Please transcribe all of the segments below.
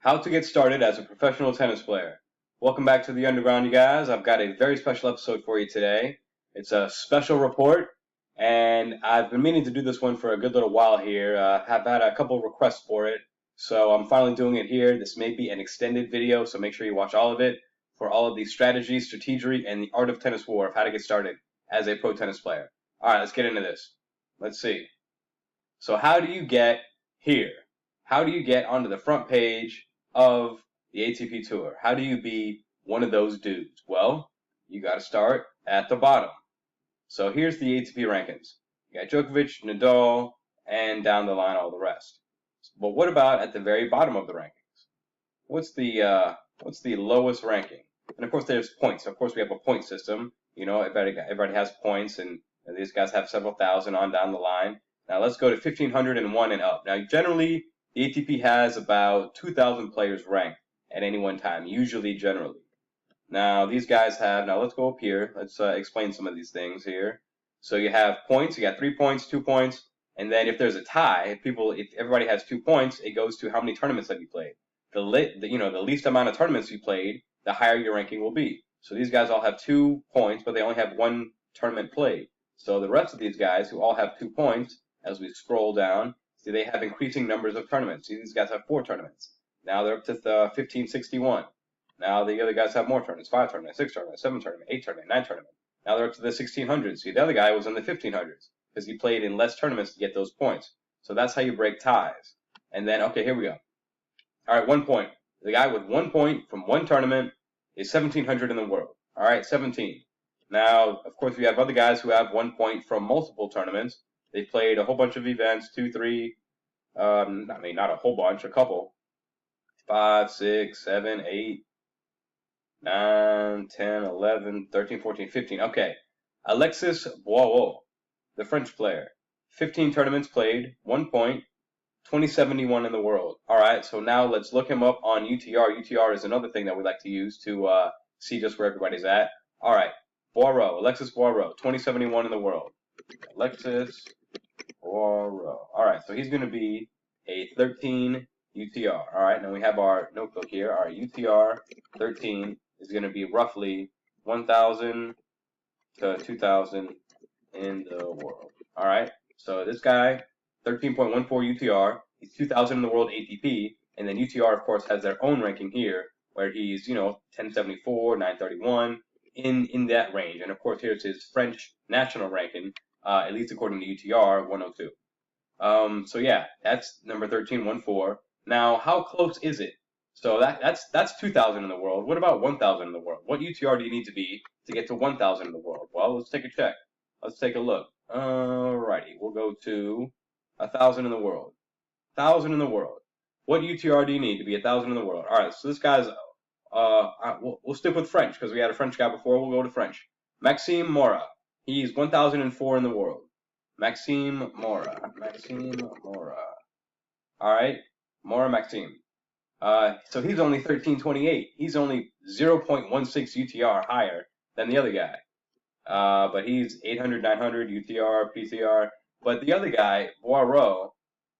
How to get started as a professional tennis player. Welcome back to the Underground, you guys. I've got a very special episode for you today. It's a special report, and I've been meaning to do this one for a good little while here. I've had a couple requests for it, so I'm finally doing it here. This may be an extended video, so make sure you watch all of it for all of the strategies, strategery, and the art of tennis war of how to get started as a pro tennis player. All right, let's get into this. Let's see. So how do you get here? How do you get onto the front page of the ATP Tour? How do you be one of those dudes? Well, you got to start at the bottom. So here's the ATP rankings. You got Djokovic, Nadal, and down the line all the rest. But what about at the very bottom of the rankings? What's the lowest ranking? And of course, there's points. Of course, we have a point system. You know, everybody has points, and these guys have several thousand on down the line. Now let's go to 1501 and up. Now generally, the ATP has about 2,000 players ranked at any one time, usually generally. Now these guys have, now let's go up here, let's explain some of these things here. So you have points, you got 3 points, 2 points, and then if there's a tie, if everybody has 2 points, it goes to how many tournaments have you played. The least amount of tournaments you played, the higher your ranking will be. So these guys all have 2 points, but they only have 1 tournament played. So the rest of these guys who all have 2 points, as we scroll down, see, they have increasing numbers of tournaments. See, these guys have 4 tournaments. Now they're up to 1561. Now the other guys have more tournaments, 5 tournaments, 6 tournaments, 7 tournaments, 8 tournaments, 9 tournaments. Now they're up to the 1600s. See, the other guy was in the 1500s because he played in less tournaments to get those points. So that's how you break ties. And then, okay, here we go. All right, 1 point. The guy with 1 point from 1 tournament is 1700 in the world. All right, 17. Now, of course, we have other guys who have 1 point from multiple tournaments. They played a whole bunch of events, 2, 3, not a whole bunch, a couple. 5, 6, 7, 8, 9, 10, 11, 13, 14, 15. Okay. Alexis Boireau, the French player. 15 tournaments played, 1 point, 2071 in the world. All right, so now let's look him up on UTR. UTR is another thing that we like to use to see just where everybody's at. All right, Boireau, Alexis Boireau, 2071 in the world. Alexis Boireau. All right, so he's going to be a 13 UTR. All right, now we have our notebook here. All right, UTR 13 is going to be roughly 1,000 to 2,000 in the world. All right, so this guy, 13.14 UTR, he's 2,000 in the world ATP, and then UTR, of course, has their own ranking here, where he's, 1074, 931, in that range. And of course, here's his French national ranking, at least according to UTR, 102. So yeah, that's number 1314. Now, how close is it? So that's 2,000 in the world. What about 1,000 in the world? What UTR do you need to be to get to 1,000 in the world? Well, let's take a check. Let's take a look. Alrighty, we'll go to 1,000 in the world. 1,000 in the world. What UTR do you need to be 1,000 in the world? All right, so this guy's. We'll stick with French because we had a French guy before. We'll go to French. Maxime Mora. He's 1,004 in the world. Maxime Mora. All right, Mora Maxime. So he's only 1328. He's only 0.16 UTR higher than the other guy. But he's 800, 900 UTR, PCR. But the other guy, Boireau,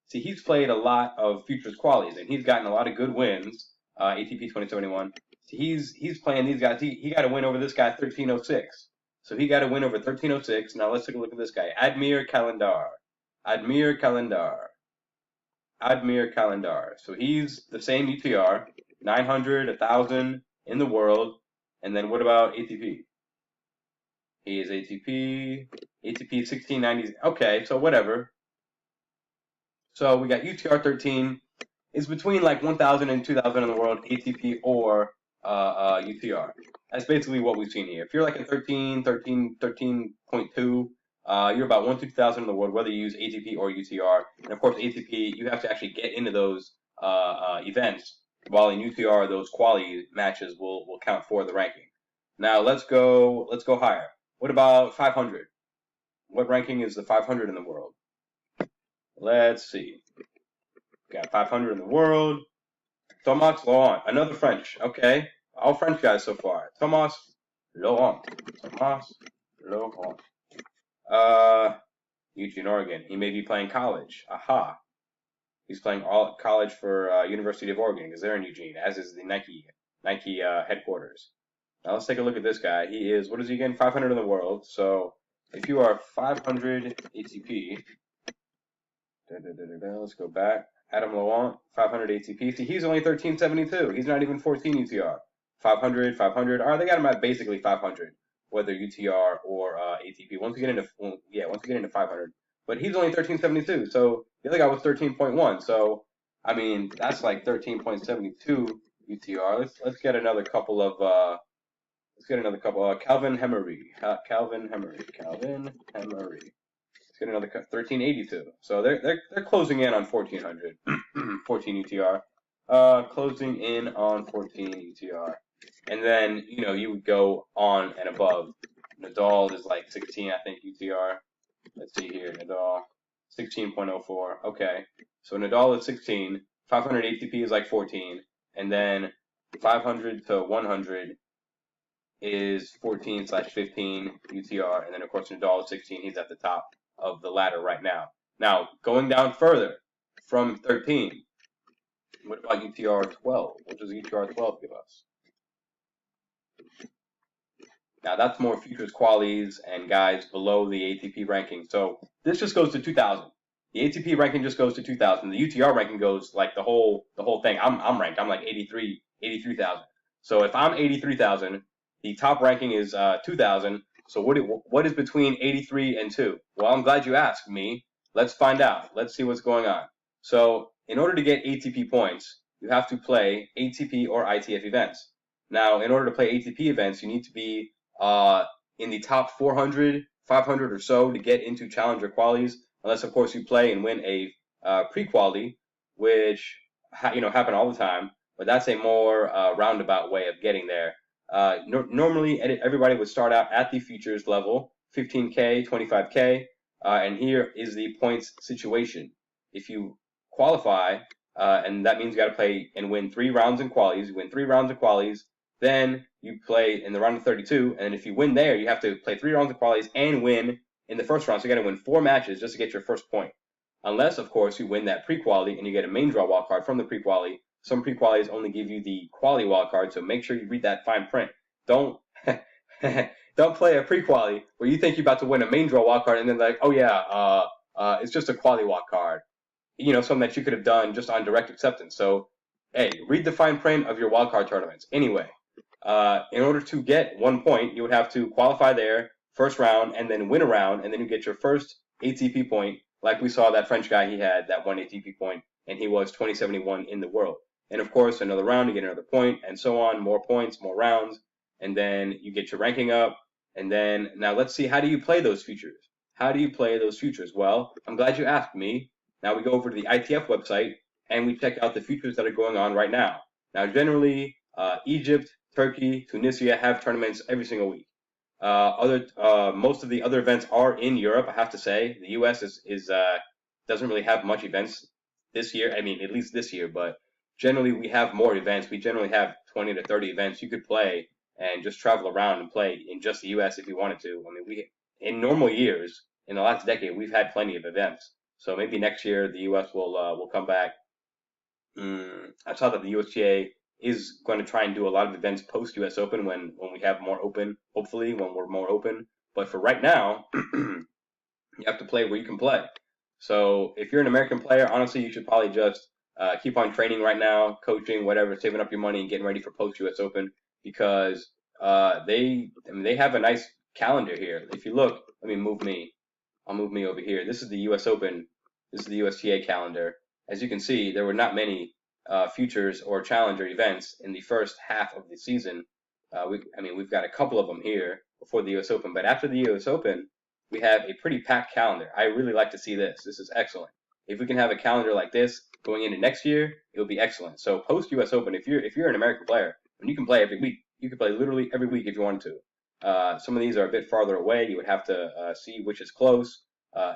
see, he's played a lot of futures qualies, and he's gotten a lot of good wins. ATP 2071. So he's playing these guys. He got a win over this guy 1306. So he got a win over 1306. Now let's take a look at this guy, Admir Calendar. So he's the same UTR, 900, 1,000 in the world. And then what about ATP? He is ATP 1690. Okay, so whatever. So we got UTR 13 is between like 1,000 and 2,000 in the world, ATP or UTR. That's basically what we've seen here. If you're like a 13.2, you're about 1 to 2,000 in the world, whether you use ATP or UTR. And of course, ATP, you have to actually get into those events, while in UTR, those quality matches will count for the ranking. Now let's go higher. What about 500? What ranking is the 500 in the world? Let's see. Got 500 in the world. Thomas Laurent, another French. Okay, all French guys so far. Thomas Laurent. Eugene, Oregon. He may be playing college. Aha. He's playing all college for University of Oregon because they're in Eugene, as is the Nike headquarters. Now let's take a look at this guy. He is, what is he again? 500 in the world. So if you are 500 ATP, let's go back. Adam Lawant, 500 ATP. See, he's only 1372. He's not even 14 UTR. 500, 500. All right, they got him at basically 500, whether UTR or ATP. Once we get into 500, but he's only 1372. So the other guy was 13.1. So I mean, that's like 13.72 UTR. Let's get another couple of Calvin Hemery. Calvin Hemery. Let's get another 1382. So they're closing in on 1400. 14 UTR. Closing in on 14 UTR. And then, you would go on and above. Nadal is like 16, I think, UTR. Let's see here. Nadal, 16.04. Okay. So Nadal is 16. 500 ATP is like 14. And then 500 to 100 is 14/15 UTR. And then, of course, Nadal is 16. He's at the top of the ladder right now. Now, going down further from 13, what about UTR 12? What does UTR 12 give us? Now, that's more futures qualies and guys below the ATP ranking. So this just goes to 2,000. The ATP ranking just goes to 2,000. The UTR ranking goes like the whole thing. I'm ranked. I'm like 83,000. So if I'm 83,000, the top ranking is 2,000. So what is between 83 and 2? Well, I'm glad you asked me. Let's find out. Let's see what's going on. So in order to get ATP points, you have to play ATP or ITF events. Now, in order to play ATP events, you need to be in the top 400, 500 or so to get into challenger qualies. Unless, of course, you play and win a pre-quali, which happen all the time. But that's a more roundabout way of getting there. Normally, everybody would start out at the futures level, 15K, 25K, and here is the points situation. If you qualify, and that means you got to play and win 3 rounds in qualies. You win 3 rounds in qualies, then you play in the round of 32, and if you win there, you have to play 3 rounds of qualies and win in the first round. So you got to win 4 matches just to get your first point. Unless, of course, you win that pre-quali and you get a main draw wildcard from the pre-quali. Some pre-qualis only give you the quali wildcard, so make sure you read that fine print. Don't play a pre-quali where you think you're about to win a main draw wildcard and then like, oh yeah, it's just a quali wildcard. Something that you could have done just on direct acceptance. So, hey, read the fine print of your wildcard tournaments. Anyway, in order to get 1 point, you would have to qualify there, first round, and then win a round, and then you get your first ATP point. Like we saw that French guy, he had that 1 ATP point, and he was 2071 in the world. And of course, another round, you get another point, and so on, more points, more rounds, and then you get your ranking up. And then, now let's see, how do you play those futures? How do you play those futures? Well, I'm glad you asked me. Now we go over to the ITF website, and we check out the futures that are going on right now. Now, generally, Egypt, Turkey, Tunisia have tournaments every single week. Most of the other events are in Europe, I have to say. The U.S. doesn't really have much events this year. I mean, at least this year, but generally we have more events. We generally have 20 to 30 events you could play and just travel around and play in just the U.S. if you wanted to. I mean, in normal years, in the last decade, we've had plenty of events. So maybe next year the U.S. will come back. I saw that the USTA is going to try and do a lot of events post U.S. Open when we have more open, hopefully when we're more open. But for right now, you have to play where you can play. So if you're an American player, honestly, you should probably just keep on training right now, coaching, whatever, saving up your money and getting ready for post U.S. Open because they have a nice calendar here. If you look, I'll move me over here. This is the U.S. Open. This is the USTA calendar. As you can see, there were not many futures or challenger events in the first half of the season. We've got a couple of them here before the U.S. Open, but after the U.S. Open, we have a pretty packed calendar. I really like to see this. This is excellent. If we can have a calendar like this going into next year, it would be excellent. So post U.S. Open, if you're an American player, and you can play every week, you can play literally every week if you wanted to. Some of these are a bit farther away. You would have to see which is close.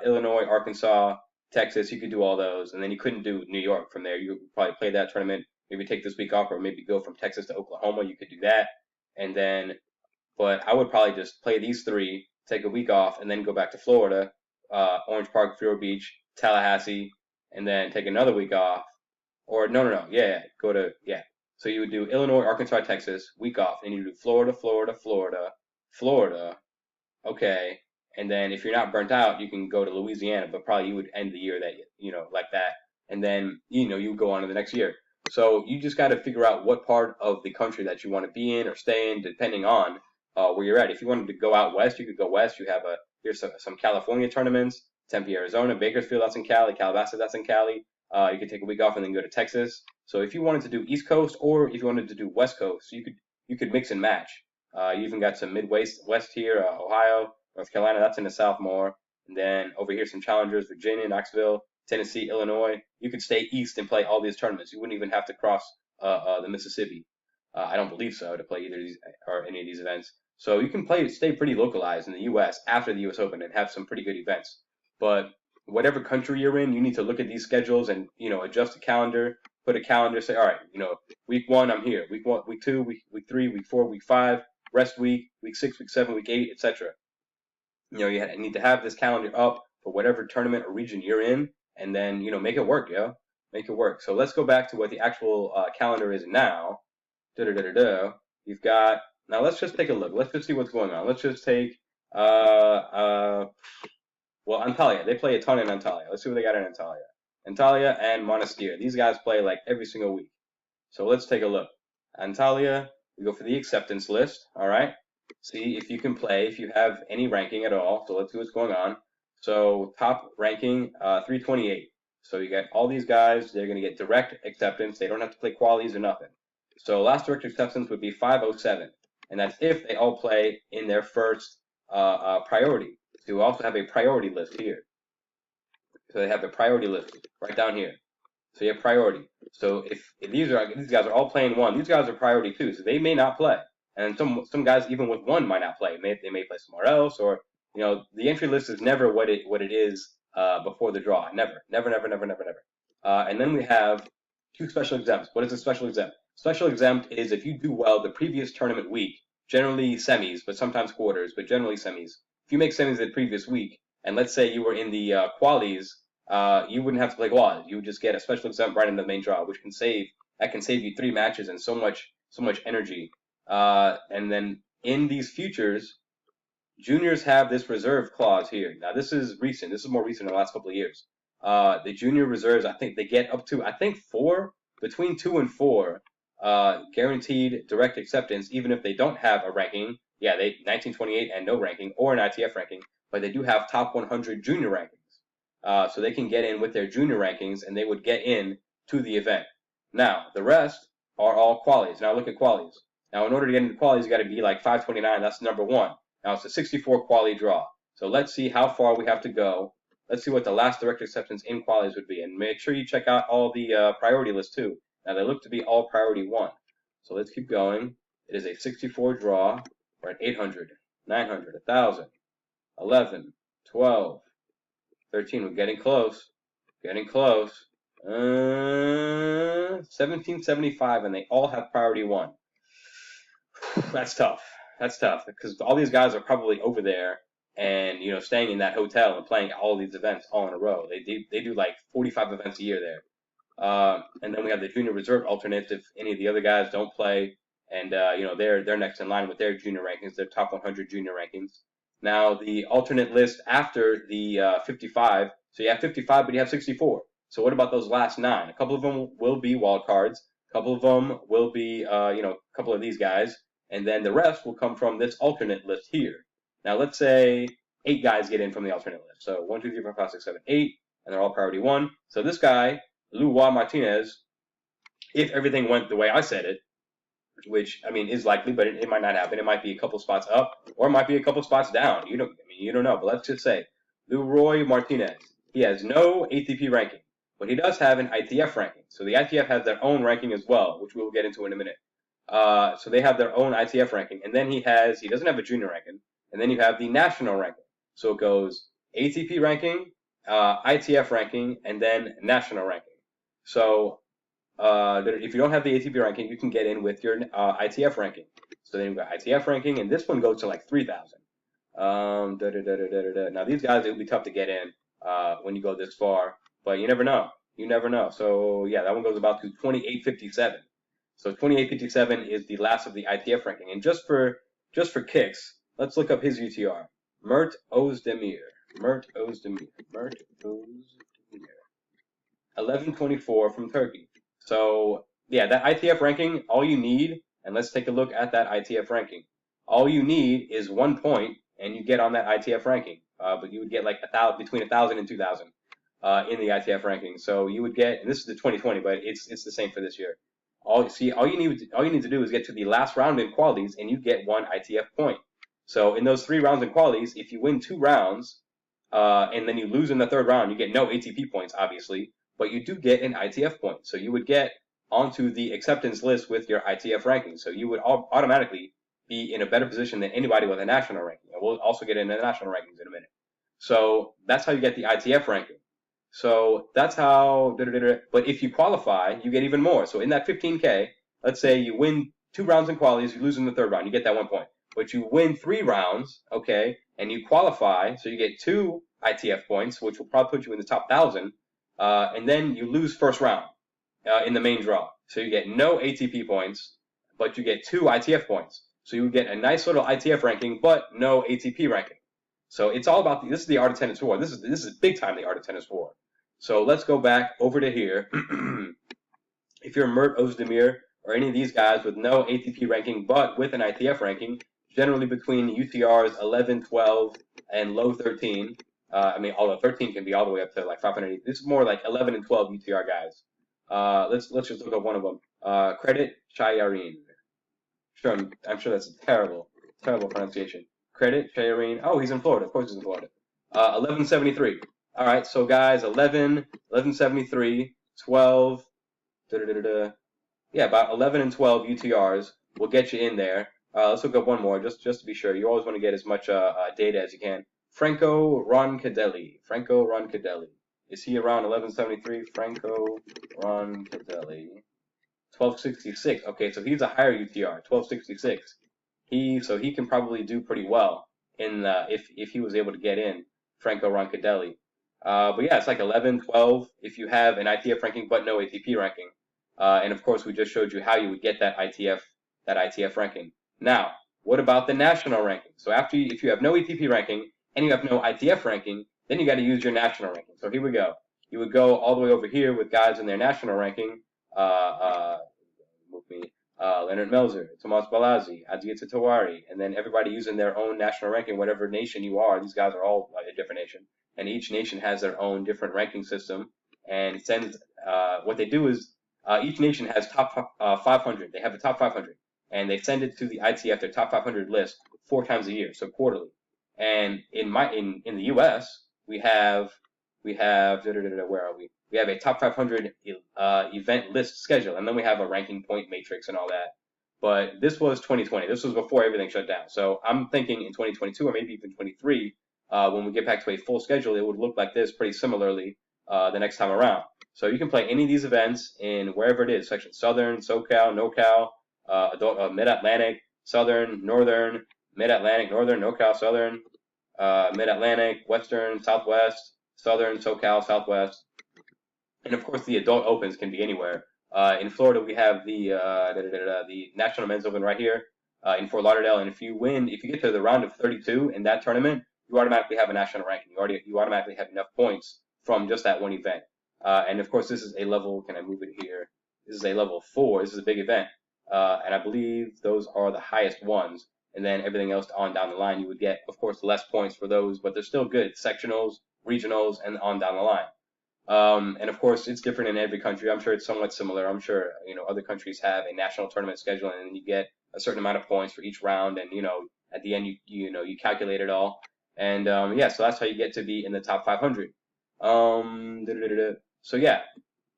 Illinois, Arkansas, Texas, you could do all those, and then you couldn't do New York from there. You would probably play that tournament, maybe take this week off, or maybe go from Texas to Oklahoma. You could do that, and then, but I would probably just play these 3, take a week off, and then go back to Florida, Orange Park, Vero Beach, Tallahassee, and then take another week off. Or no, yeah, go to yeah. So you would do Illinois, Arkansas, Texas, week off, and you do Florida, Florida. Okay, and then if you're not burnt out, you can go to Louisiana, but probably you would end the year that like that, and then you go on to the next year. So you just got to figure out what part of the country that you want to be in or stay in, depending on where you're at. If you wanted to go out west, you could go west. You have here's some California tournaments, Tempe, Arizona, Bakersfield, that's in Cali, Calabasas, that's in Cali. You could take a week off and then go to Texas. So if you wanted to do East Coast or if you wanted to do West Coast, you could mix and match. You even got some Midwest west here, Ohio, North Carolina, that's in the South more. And then over here, some challengers, Virginia, Knoxville, Tennessee, Illinois. You could stay east and play all these tournaments. You wouldn't even have to cross the Mississippi. I don't believe so to play either of these or any of these events. So you can stay pretty localized in the U.S. after the U.S. Open and have some pretty good events. But whatever country you're in, you need to look at these schedules and adjust the calendar. Put a calendar. Say, all right, week 1 I'm here. Week 1, week 2, week 3, week 4, week 5. Rest week 6, week 7, week 8, etc. You need to have this calendar up for whatever tournament or region you're in, and then make it work, make it work. So let's go back to what the actual calendar is now. You've got now. Let's just take a look. Let's just see what's going on. Let's just take well, Antalya. They play a ton in Antalya. Let's see what they got in Antalya. Antalya and Monastir. These guys play like every single week. So let's take a look. Antalya. We go for the acceptance list, all right? See if you can play, if you have any ranking at all. So let's see what's going on. So top ranking, 328. So you got all these guys, they're going to get direct acceptance. They don't have to play qualies or nothing. So last direct acceptance would be 507. And that's if they all play in their first priority. So you also have a priority list here. So they have a priority list right down here. So you have priority. So if these guys are all playing 1, these guys are priority 2, so they may not play. And some guys even with 1 might not play. They may play somewhere else, or the entry list is never what it is before the draw. Never. And then we have 2 special exempts. What is a special exempt? Special exempt is if you do well the previous tournament week, generally semis, but sometimes quarters, but generally semis. If you make semis the previous week, and let's say you were in the qualies. You wouldn't have to play quads. You would just get a special exempt right in the main draw, which can save you 3 matches and so much energy. And then in these futures, juniors have this reserve clause here. Now this is recent. This is more recent in the last couple of years. The junior reserves, I think they get up to 4, between 2 and 4, guaranteed direct acceptance, even if they don't have a ranking. Yeah, they 1928 and no ranking or an ITF ranking, but they do have top 100 junior rankings. So they can get in with their junior rankings, and they would get in to the event. Now, the rest are all qualies. Now look at qualies. Now, in order to get into qualies, you got to be like 529. That's number 1. Now, it's a 64 quali draw. So let's see how far we have to go. Let's see what the last direct acceptance in qualies would be. And make sure you check out all the priority lists, too. Now, they look to be all priority 1. So let's keep going. It is a 64 draw. We're at 800, 900, 1,000, 11, 12, 13. We're getting close. 1775, and they all have priority 1. That's tough. Because all these guys are probably over there and staying in that hotel and playing all these events all in a row. They do like 45 events a year there. And then we have the junior reserve alternates if any of the other guys don't play, and they're next in line with their junior rankings, their top 100 junior rankings. Now the alternate list after the 55. So you have 55, but you have 64. So what about those last 9? A couple of them will be wild cards. A couple of them will be, a couple of these guys. And then the rest will come from this alternate list here. Now let's say 8 guys get in from the alternate list. So 1, 2, 3, 4, 5, 6, 7, 8, and they're all priority 1. So this guy, Luis Martinez, if everything went the way I said it, which is likely, but it might not happen. It might be a couple spots up, or it might be a couple spots down. You don't know. But let's just say Luis Martinez, he has no ATP ranking, but he does have an ITF ranking. So the ITF has their own ranking as well, which we will get into in a minute. So they have their own ITF ranking, and then he doesn't have a junior ranking, and then you have the national ranking. So it goes ATP ranking, ITF ranking, and then national ranking. So if you don't have the ATP ranking, you can get in with your ITF ranking. So then you've got ITF ranking, and this one goes to like 3,000. Now these guys, it will be tough to get in when you go this far, but you never know. You never know. So yeah, that one goes about to 2857. So 2857 is the last of the ITF ranking. And just for kicks, let's look up his UTR. Mert Özdemir. 1124 from Turkey. So yeah, that ITF ranking, all you need, and let's take a look at that ITF ranking. All you need is 1 point, and you get on that ITF ranking. But you would get like between 1,000 and 2,000 in the ITF ranking. So you would get, and this is the 2020, but it's the same for this year. All you need to do is get to the last round in qualies, and you get 1 ITF point. So in those 3 rounds in qualies, if you win 2 rounds, and then you lose in the 3rd round, you get no ATP points, obviously, but you do get an ITF point. So you would get onto the acceptance list with your ITF ranking. So you would automatically be in a better position than anybody with a national ranking. And we'll also get into the national rankings in a minute. So that's how you get the ITF ranking. So that's how, but if you qualify, you get even more. So in that 15K, let's say you win 2 rounds in qualies, you lose in the 3rd round, you get that 1 point. But you win 3 rounds, okay, and you qualify, so you get 2 ITF points, which will probably put you in the top 1,000, and then you lose 1st round in the main draw. So you get no ATP points, but you get 2 ITF points. So you get a nice little ITF ranking, but no ATP ranking. So it's all about this is the Art of Tennis 4. This is big time the Art of Tennis 4. So let's go back over to here. If you're Mert Özdemir or any of these guys with no ATP ranking but with an ITF ranking, generally between UTRs 11, 12, and low 13. I mean, although 13 can be all the way up to like 500. This is more like 11 and 12 UTR guys. Let's just look at one of them. Credit Chayarin. Sure, I'm sure that's a terrible pronunciation. Credit Chayarin. Oh, he's in Florida. Of course he's in Florida. 1173. All right, so guys, 11, 1173, 12, yeah, about 11 and 12 UTRs will get you in there. Let's look up one more, just to be sure. You always want to get as much data as you can. Franco Roncadeli. Is he around 1173? Franco Roncadeli. 1266. Okay, so he's a higher UTR, 1266. So he can probably do pretty well in if he was able to get in, Franco Roncadeli. But yeah, it's like 11, 12 if you have an ITF ranking but no ATP ranking. And of course, we just showed you how you would get that ITF ranking. Now, what about the national ranking? So if you have no ATP ranking and you have no ITF ranking, then you got to use your national ranking. So here we go. You would go all the way over here with guys in their national ranking. Leonard Melzer, Tomas Balazzi, Adiyata Tawari, and then everybody using their own national ranking, whatever nation you are. These guys are all like a different nation, and each nation has their own different ranking system. And it sends what they do is each nation has top 500. They have the top 500, and they send it to the ITF, their top 500 list, 4 times a year, so quarterly. And in the U.S. we have where are we? We have a top 500 event list schedule, and then we have a ranking point matrix and all that. But this was 2020. This was before everything shut down. So I'm thinking in 2022 or maybe even 23, when we get back to a full schedule, it would look like this pretty similarly the next time around. So you can play any of these events in wherever it is, section Southern, SoCal, NoCal, Mid-Atlantic, Southern, Northern, Mid-Atlantic, Northern, NoCal, Southern, Mid-Atlantic, Western, Southwest, Southern, SoCal, Southwest. And of course, the adult opens can be anywhere. In Florida, we have the National Men's Open right here in Fort Lauderdale. And if you get to the round of 32 in that tournament, you automatically have a national ranking. You automatically have enough points from just that one event. And of course, this is a level. Can I move it here? This is a level 4. This is a big event, and I believe those are the highest ones. And then everything else on down the line, you would get, of course, less points for those, but they're still good. Sectionals, regionals, and on down the line. And of course, it's different in every country. I'm sure it's somewhat similar. I'm sure, other countries have a national tournament schedule and you get a certain amount of points for each round. And, at the end, you calculate it all. And, yeah, so that's how you get to be in the top 500. So yeah,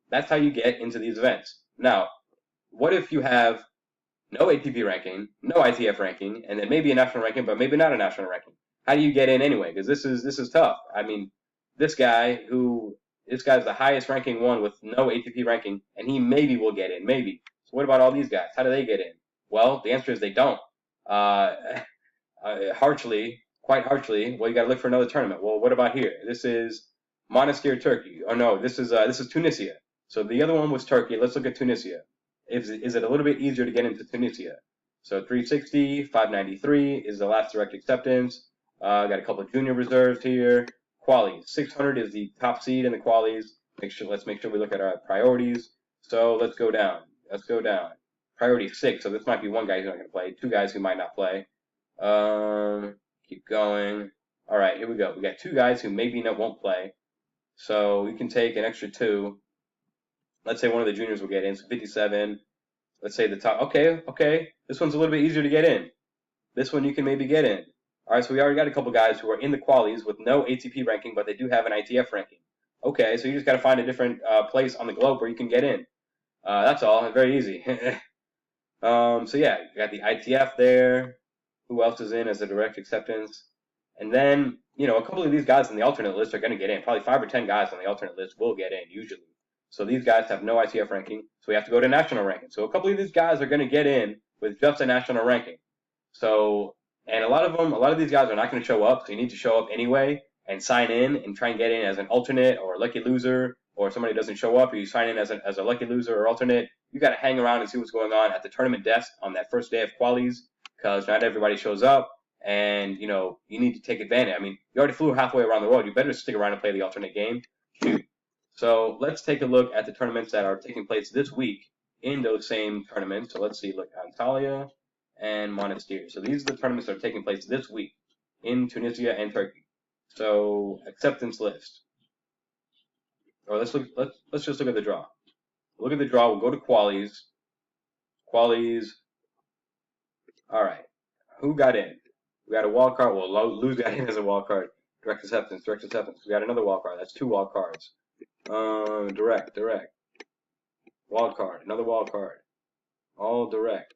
that's how you get into these events. Now, what if you have no ATP ranking, no ITF ranking, and then maybe a national ranking, but maybe not a national ranking? How do you get in anyway? Because this is tough. I mean, this guy's the highest ranking one with no ATP ranking, and he maybe will get in, maybe. So what about all these guys? How do they get in? Well, the answer is they don't. Quite harshly, well, you got to look for another tournament. Well, what about here? This is Monastir, Turkey. Oh no, this is Tunisia. So the other one was Turkey. Let's look at Tunisia. Is it a little bit easier to get into Tunisia? So 360, 593 is the last direct acceptance. Got a couple of junior reserves here. Qualies, 600 is the top seed in the qualies. Let's make sure we look at our priorities. So let's go down. Priority 6. So this might be one guy who's not going to play. 2 guys who might not play. Keep going. All right, here we go. We got 2 guys who maybe won't play. So we can take an extra 2. Let's say one of the juniors will get in. So 57. Let's say the top. Okay. This one's a little bit easier to get in. This one you can maybe get in. All right, so we already got a couple guys who are in the qualies with no ATP ranking, but they do have an ITF ranking. Okay, so you just got to find a different place on the globe where you can get in. That's all. Very easy. So yeah, you got the ITF there. Who else is in as a direct acceptance? And then, a couple of these guys on the alternate list are going to get in. Probably 5 or 10 guys on the alternate list will get in, usually. So these guys have no ITF ranking, so we have to go to national ranking. So a couple of these guys are going to get in with just a national ranking. So, and a lot of these guys are not going to show up, so you need to show up anyway and sign in and try and get in as an alternate or a lucky loser, or if somebody doesn't show up or you sign in as a lucky loser or alternate. You got to hang around and see what's going on at the tournament desk on that first day of qualies, because not everybody shows up, and you need to take advantage. I mean, you already flew halfway around the world. You better stick around and play the alternate game. Shoot. So let's take a look at the tournaments that are taking place this week in those same tournaments. So let's see, look, Antalya and Monastir. So these are the tournaments that are taking place this week in Tunisia and Turkey. So acceptance list. Or let's just look at the draw. Look at the draw. We'll go to qualies. Qualies. All right. Who got in? We got a wild card. Well, Luz got in as a wild card. Direct acceptance. We got another wild card. That's 2 wild cards. Direct. Wild card. Another wild card. All direct.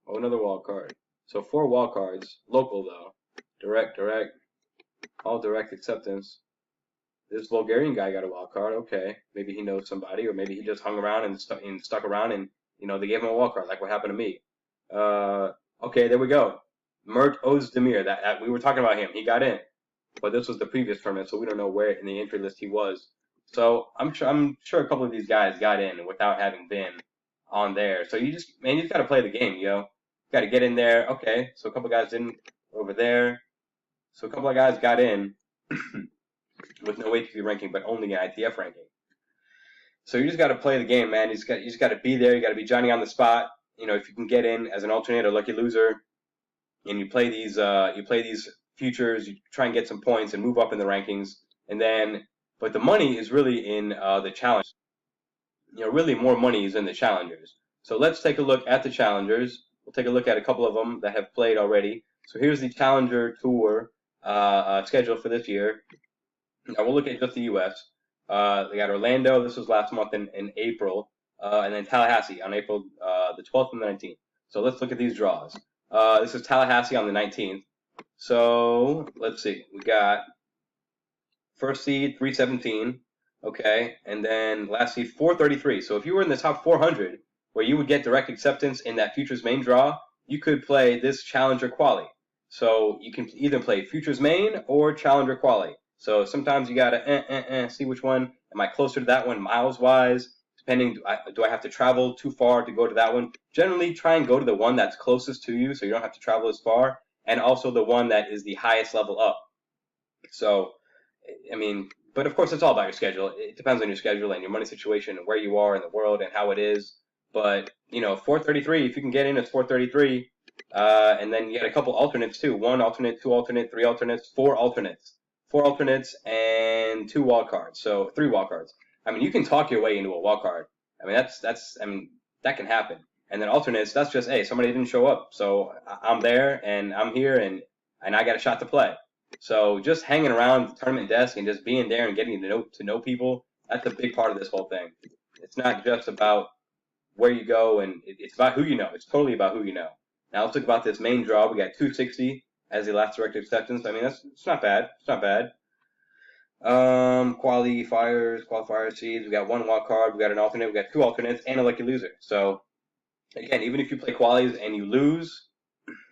Oh, another wild card. So 4 wild cards. Local though. Direct. All direct acceptance. This Bulgarian guy got a wild card. Okay, maybe he knows somebody, or maybe he just hung around and stuck around, and they gave him a wild card, like what happened to me. Okay, there we go. Mert Özdemir. That we were talking about him. He got in, but this was the previous tournament, so we don't know where in the entry list he was. So I'm sure a couple of these guys got in without having been on there. So you just got to play the game, yo. Got to get in there. Okay, so a couple of guys didn't over there. So a couple of guys got in with no ATP ranking, but only an ITF ranking. So you just got to play the game, man. You just got to be there. You got to be Johnny on the spot. If you can get in as an alternate or lucky loser, and you play these futures, you try and get some points and move up in the rankings, and then. But the money is really in the challenge. Really more money is in the challengers. So let's take a look at the challengers. We'll take a look at a couple of them that have played already. So here's the Challenger Tour schedule for this year. Now we'll look at just the U.S. They got Orlando. This was last month in April, and then Tallahassee on April the 12th and the 19th. So let's look at these draws. This is Tallahassee on the 19th. So let's see. We got first seed 317, okay, and then last seed 433. So if you were in the top 400, where you would get direct acceptance in that futures main draw, you could play this Challenger quali. So you can either play futures main or Challenger quali. So sometimes you gotta see which one. Am I closer to that one miles wise? Depending, do I have to travel too far to go to that one? Generally, try and go to the one that's closest to you, so you don't have to travel as far, and also the one that is the highest level up. So, I mean, but of course, it's all about your schedule. It depends on your schedule and your money situation and where you are in the world and how it is. But 433, if you can get in, it's 433, and then you got a couple alternates too. 1 alternate, 2 alternate, 3 alternates, 4 alternates. 4 alternates and 2 wild cards. So 3 wild cards. I mean, you can talk your way into a wild card. I mean, that can happen. And then alternates, that's just, hey, somebody didn't show up, so I'm there and I'm here and I got a shot to play. So just hanging around the tournament desk and just being there and getting to know people, that's a big part of this whole thing. It's not just about where you go, and it's about who you know. It's totally about who you know. Now let's talk about this main draw. We got 260 as the last direct acceptance. I mean, it's not bad. It's not bad. Qualifier seeds. We got 1 wild card. We got an alternate. We got 2 alternates and a lucky loser. So again, even if you play qualies and you lose,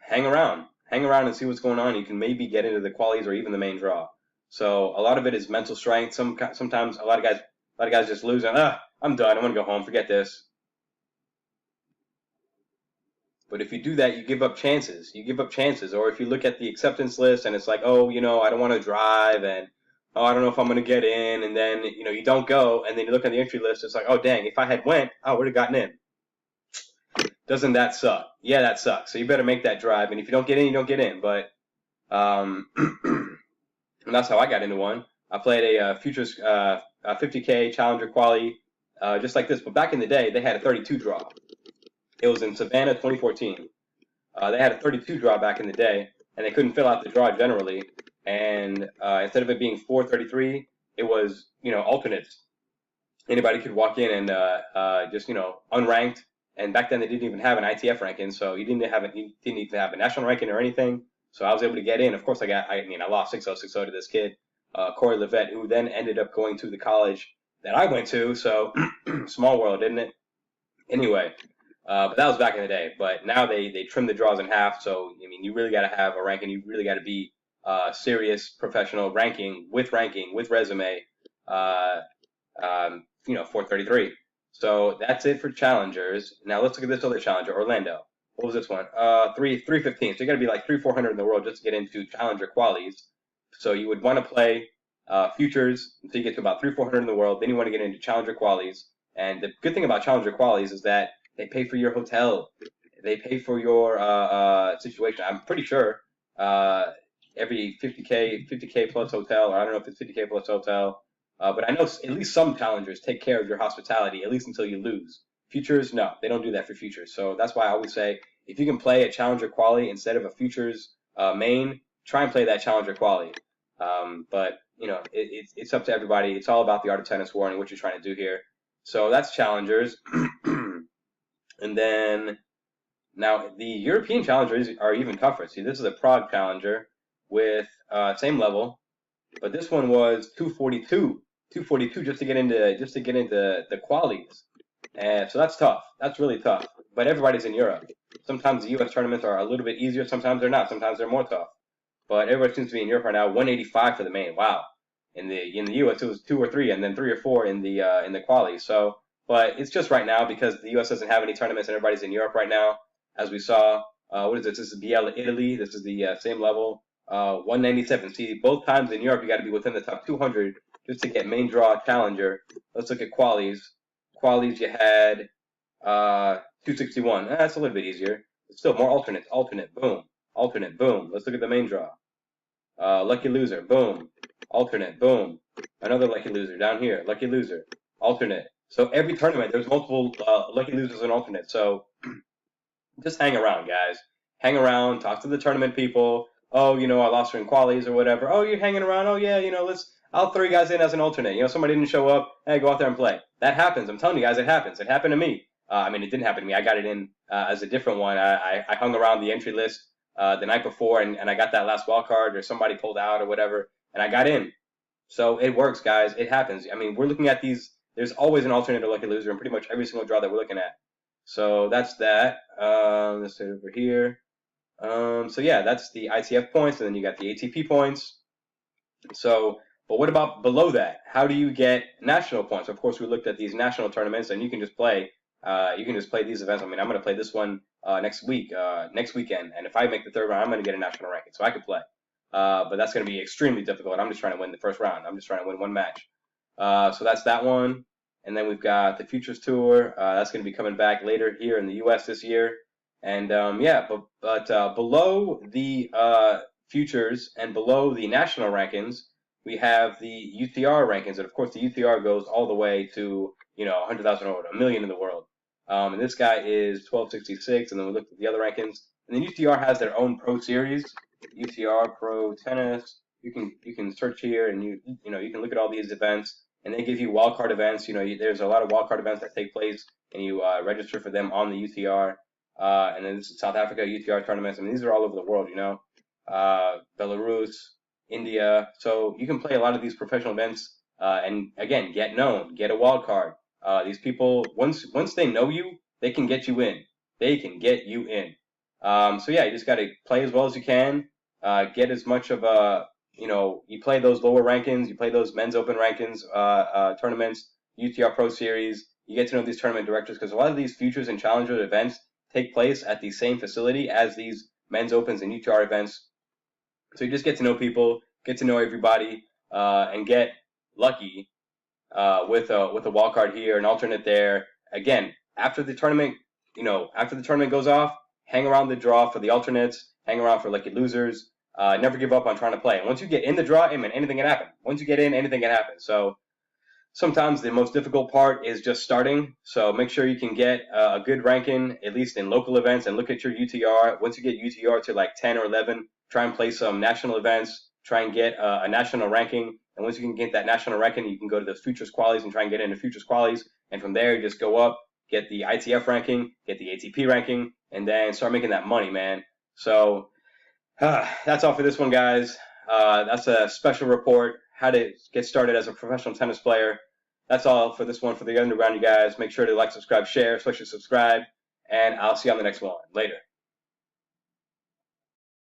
hang around and see what's going on. You can maybe get into the qualies or even the main draw. So a lot of it is mental strength. Sometimes a lot of guys just lose and I'm done. I'm gonna go home. Forget this. But if you do that, you give up chances. You give up chances. Or if you look at the acceptance list and it's like, oh, I don't want to drive, and oh, I don't know if I'm going to get in, and then you don't go, and then you look at the entry list, it's like, oh dang, if I had went, I would have gotten in. Doesn't that suck? Yeah, that sucks. So you better make that drive, and if you don't get in, you don't get in. But and that's how I got into one. I played a Futures 50K Challenger Quali just like this, but back in the day, they had a 32 draw. It was in Savannah 2014. They had a 32 draw back in the day, and they couldn't fill out the draw generally. And instead of it being 433, it was alternates. Anybody could walk in and just unranked. And back then they didn't even have an ITF ranking, so you didn't even have a national ranking or anything. So I was able to get in. Of course, I lost 6-0, 6-0 to this kid, Corey Levette, who then ended up going to the college that I went to. So small world, isn't it? Anyway. But that was back in the day. But now they trim the draws in half. So you really got to have a ranking. You really got to be serious, professional ranking with resume. 433. So that's it for challengers. Now let's look at this other challenger, Orlando. What was this one? 315. So you got to be like 300-400 in the world just to get into challenger qualies. So you would want to play futures until you get to about 300-400 in the world. Then you want to get into challenger qualies. And the good thing about challenger qualies is that they pay for your hotel. They pay for your situation. I'm pretty sure every 50K plus hotel, or I don't know if it's 50K plus hotel, but I know at least some challengers take care of your hospitality, at least until you lose. Futures, no, they don't do that for futures. So that's why I always say, if you can play a challenger quali instead of a futures main, try and play that challenger quali. But it's up to everybody. It's all about the art of tennis war and what you're trying to do here. So that's challengers. And then now the European challengers are even tougher. See, this is a Prague challenger with same level, but this one was 242 just to get into the qualies, and so that's tough. That's really tough. But everybody's in Europe. Sometimes the U.S. tournaments are a little bit easier. Sometimes they're not. Sometimes they're more tough. But everybody seems to be in Europe right now. 185 for the main. Wow. In the U.S. it was 2 or 3, and then 3 or 4 in the qualies. So. But it's just right now because the U.S. doesn't have any tournaments and everybody's in Europe right now. As we saw, what is it? This is Biella, Italy. This is the same level, 197. See, both times in Europe, you got to be within the top 200 just to get main draw challenger. Let's look at qualies. Qualies, you had 261. That's a little bit easier. But still more alternates. Alternate, boom. Alternate, boom. Let's look at the main draw. Lucky loser, boom. Alternate, boom. Another lucky loser down here. Lucky loser. Alternate. So every tournament, there's multiple lucky losers and alternates. So just hang around, guys. Hang around. Talk to the tournament people. Oh, I lost her in qualies or whatever. Oh, you're hanging around. Oh, yeah, I'll throw you guys in as an alternate. Somebody didn't show up. Hey, go out there and play. That happens. I'm telling you guys, it happens. It happened to me. It didn't happen to me. I got it in as a different one. I hung around the entry list the night before, and I got that last wild card, or somebody pulled out or whatever, and I got in. So it works, guys. It happens. We're looking at these. There's always an alternate or lucky loser in pretty much every single draw that we're looking at. So that's that. Let's say over here. So yeah, that's the ITF points, and then you got the ATP points. So, but what about below that? How do you get national points? Of course, we looked at these national tournaments, and you can just play. You can just play these events. I'm going to play this one next weekend, and if I make the third round, I'm going to get a national ranking, so I could play. But that's going to be extremely difficult. I'm just trying to win the first round. I'm just trying to win one match. So that's that one. And then we've got the Futures Tour. That's going to be coming back later here in the U.S. this year. And but below the Futures and below the national rankings, we have the UTR rankings. And of course, the UTR goes all the way to 100,000 or 1 million in the world. And this guy is 1266. And then we looked at the other rankings. And then UTR has their own pro series, UTR Pro Tennis. You can search here, and you can look at all these events. And they give you wildcard events. There's a lot of wildcard events that take place, and you register for them on the UTR. And then this is South Africa UTR tournaments. These are all over the world, Belarus, India. So you can play a lot of these professional events, and again, get known, get a wildcard. These people, once they know you, they can get you in. They can get you in. So yeah, you just got to play as well as you can. Get as much of a you play those lower rankings, you play those men's open rankings tournaments, UTR Pro Series, You get to know these tournament directors because a lot of these futures and challenger events take place at the same facility as these men's opens and UTR events. So you just get to know people, get to know everybody, and get lucky with a wild card here, an alternate there. Again, after the tournament, after the tournament goes off, hang around the draw for the alternates, hang around for lucky losers. Never give up on trying to play. And once you get in the draw, anything can happen. Once you get in, anything can happen. So sometimes the most difficult part is just starting. So make sure you can get a good ranking, at least in local events, and look at your UTR. Once you get UTR to like 10 or 11, try and play some national events. Try and get a national ranking. And once you can get that national ranking, you can go to the futures qualies and try and get into futures qualies. And from there, you just go up, get the ITF ranking, get the ATP ranking, and then start making that money, man. So that's all for this one, guys. That's a special report, how to get started as a professional tennis player. That's all for this one for the Underground, you guys. Make sure to like, subscribe, share, especially subscribe, and I'll see you on the next one. Later.